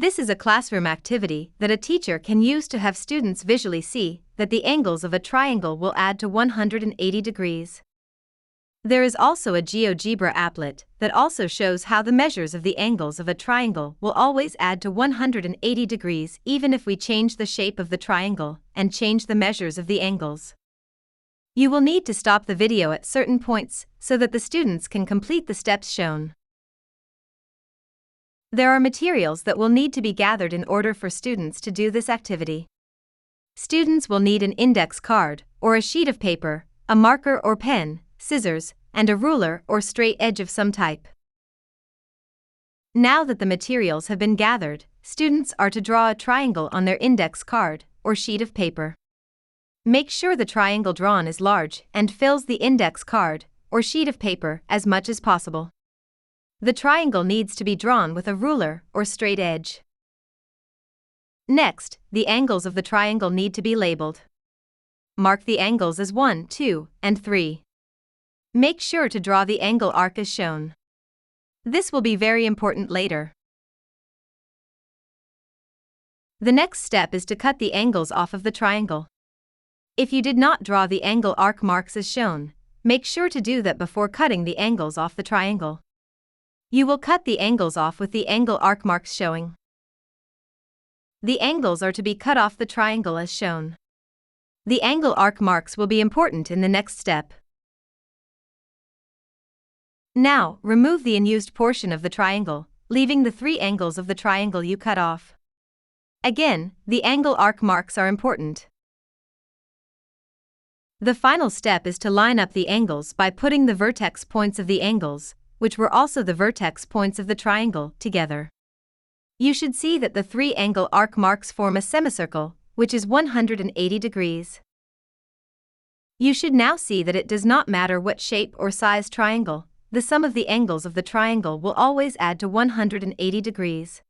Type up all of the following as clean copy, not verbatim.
This is a classroom activity that a teacher can use to have students visually see that the angles of a triangle will add to 180 degrees. There is also a Geogebra Applet that also shows how the measures of the angles of a triangle will always add to 180 degrees even if we change the shape of the triangle and change the measures of the angles. You will need to stop the video at certain points so that the students can complete the steps shown. There are materials that will need to be gathered in order for students to do this activity. Students will need an index card or a sheet of paper, a marker or pen, scissors, and a ruler or straight edge of some type. Now that the materials have been gathered, students are to draw a triangle on their index card or sheet of paper. Make sure the triangle drawn is large and fills the index card or sheet of paper as much as possible. The triangle needs to be drawn with a ruler or straight edge. Next, the angles of the triangle need to be labeled. Mark the angles as 1, 2, and 3. Make sure to draw the angle arc as shown. This will be very important later. The next step is to cut the angles off of the triangle. If you did not draw the angle arc marks as shown, make sure to do that before cutting the angles off the triangle. You will cut the angles off with the angle arc marks showing. The angles are to be cut off the triangle as shown. The angle arc marks will be important in the next step. Now, remove the unused portion of the triangle, leaving the 3 angles of the triangle you cut off. Again, the angle arc marks are important. The final step is to line up the angles by putting the vertex points of the angles, which were also the vertex points of the triangle, together. You should see that the 3 angle arc marks form a semicircle, which is 180 degrees. You should now see that it does not matter what shape or size triangle, the sum of the angles of the triangle will always add to 180 degrees.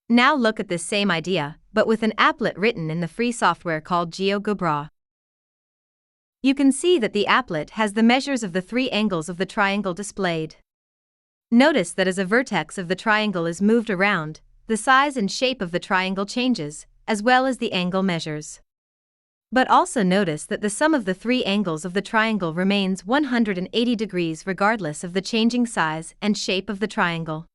Now look at this same idea, but with an applet written in the free software called Geogebra. You can see that the applet has the measures of the 3 angles of the triangle displayed. Notice that as a vertex of the triangle is moved around, the size and shape of the triangle changes, as well as the angle measures. But also notice that the sum of the 3 angles of the triangle remains 180 degrees regardless of the changing size and shape of the triangle.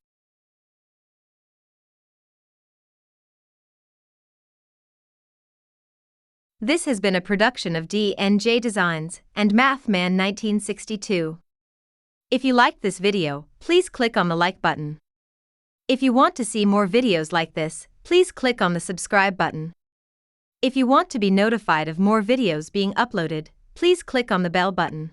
This has been a production of D&J Designs and Mathman 1962. If you liked this video, please click on the like button. If you want to see more videos like this, please click on the subscribe button. If you want to be notified of more videos being uploaded, please click on the bell button.